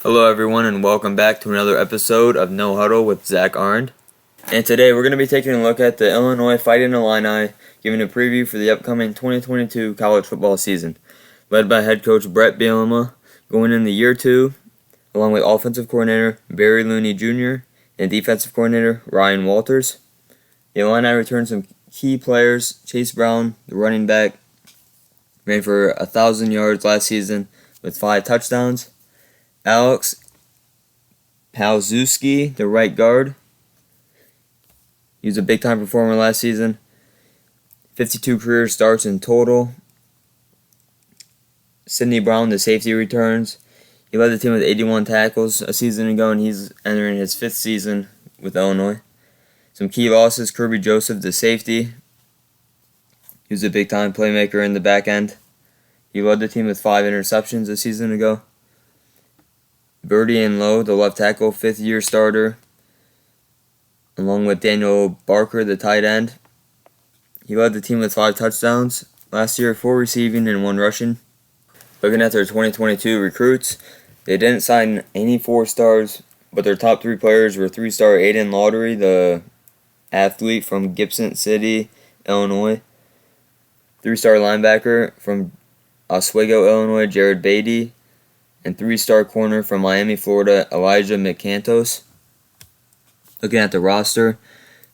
Hello everyone and welcome back to another episode of No Huddle with Zach Arndt. And today we're going to be taking a look at the Illinois Fighting Illini, giving a preview for the upcoming 2022 college football season. Led by head coach Bret Bielema, going into year 2, along with offensive coordinator Barry Looney Jr. and defensive coordinator Ryan Walters. The Illini returned some key players. Chase Brown, the running back, ran for 1,000 yards last season with 5 touchdowns. Alex Palzewski, the right guard. He was a big-time performer last season. 52 career starts in total. Sidney Brown, the safety, returns. He led the team with 81 tackles a season ago, and he's entering his 5th season with Illinois. Some key losses: Kirby Joseph, the safety. He was a big-time playmaker in the back end. He led the team with 5 interceptions a season ago. Birdie and Lowe, the left tackle, 5th-year starter, along with Daniel Barker, the tight end. He led the team with 5 touchdowns last year, 4 receiving and 1 rushing. Looking at their 2022 recruits, they didn't sign any 4-stars, but their top 3 players were 3-star Aiden Lottery, the athlete from Gibson City, Illinois. 3-star linebacker from Oswego, Illinois, Jared Beatty. And 3-star corner from Miami, Florida, Elijah McCantos. Looking at the roster,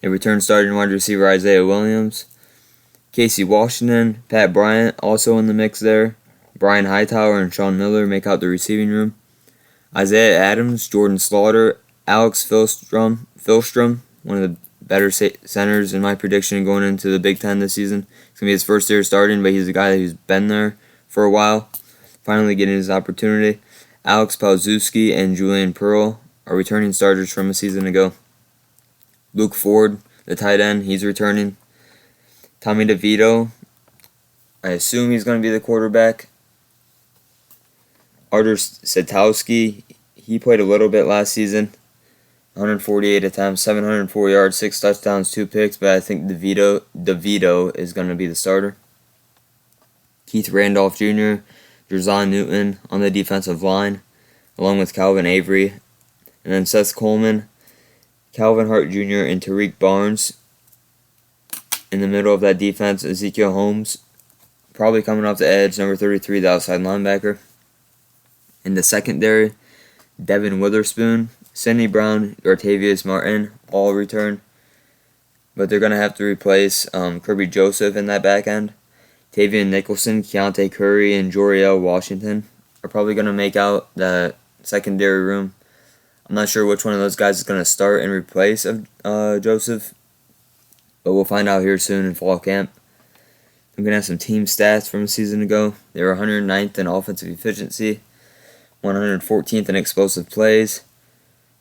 they returned starting wide receiver Isaiah Williams, Casey Washington, Pat Bryant also in the mix there. Brian Hightower and Sean Miller make out the receiving room. Isaiah Adams, Jordan Slaughter, Alex Filstrom, one of the better centers in my prediction going into the Big Ten this season. It's going to be his first year starting, but he's a guy who's been there for a while. Finally getting his opportunity. Alex Palzewski and Julian Pearl are returning starters from a season ago. Luke Ford, the tight end, he's returning. Tommy DeVito, I assume he's going to be the quarterback. Artur Satowski, he played a little bit last season. 148 attempts, 704 yards, 6 touchdowns, 2 picks, but I think DeVito is going to be the starter. Keith Randolph Jr., Jerzon Newton on the defensive line, along with Calvin Avery. And then Seth Coleman, Calvin Hart Jr., and Tariq Barnes. In the middle of that defense, Ezekiel Holmes, probably coming off the edge, number 33, the outside linebacker. In the secondary, Devin Witherspoon, Sidney Brown, Artavius Martin, all return. But they're going to have to replace Kirby Joseph in that back end. Tavian Nicholson, Keontae Curry, and Joriel Washington are probably going to make out the secondary room. I'm not sure which one of those guys is going to start in replace of Joseph, but we'll find out here soon in fall camp. I'm going to have some team stats from a season ago. They were 109th in offensive efficiency, 114th in explosive plays.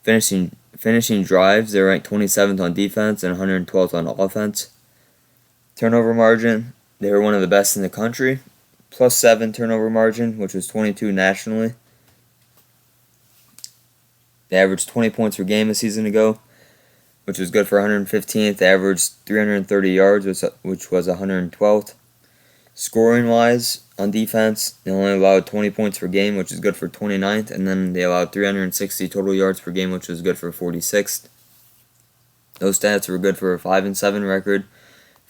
Finishing drives, they were ranked 27th on defense and 112th on offense. Turnover margin, they were one of the best in the country, +7 turnover margin, which was 22 nationally. They averaged 20 points per game a season ago, which was good for 115th. They averaged 330 yards, which was 112th. Scoring-wise, on defense, they only allowed 20 points per game, which is good for 29th, and then they allowed 360 total yards per game, which was good for 46th. Those stats were good for a 5-7 record,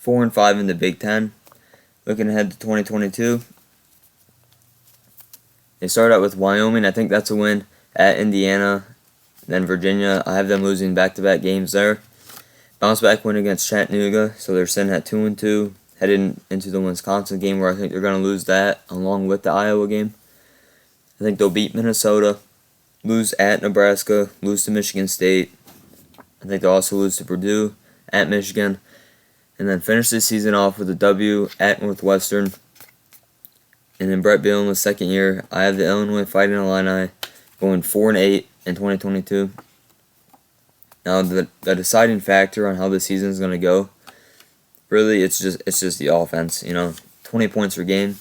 4-5 in the Big Ten. Looking ahead to 2022, they start out with Wyoming. I think that's a win. At Indiana, then Virginia. I have them losing back-to-back games there. Bounce back win against Chattanooga, so they're sitting at 2-2, heading into the Wisconsin game where I think they're going to lose that along with the Iowa game. I think they'll beat Minnesota, lose at Nebraska, lose to Michigan State. I think they'll also lose to Purdue, at Michigan, and then finish this season off with a W at Northwestern. And then Bret Bielema's second year, I have the Illinois Fighting Illini going 4-8 in 2022. Now the deciding factor on how the season is going to go, really it's just the offense. 20 points per game,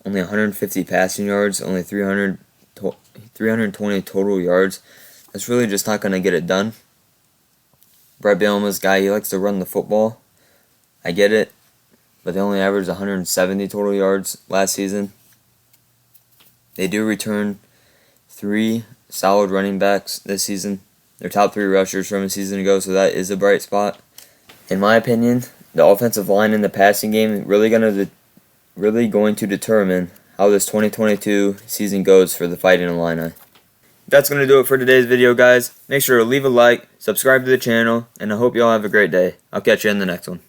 only 150 passing yards, only 320 total yards. That's really just not going to get it done. Bret Bielema's guy, he likes to run the football. I get it, but they only averaged 170 total yards last season. They do return 3 solid running backs this season. They're top 3 rushers from a season ago, so that is a bright spot. In my opinion, the offensive line in the passing game is really going to determine how this 2022 season goes for the Fighting Illini. That's going to do it for today's video, guys. Make sure to leave a like, subscribe to the channel, and I hope you all have a great day. I'll catch you in the next one.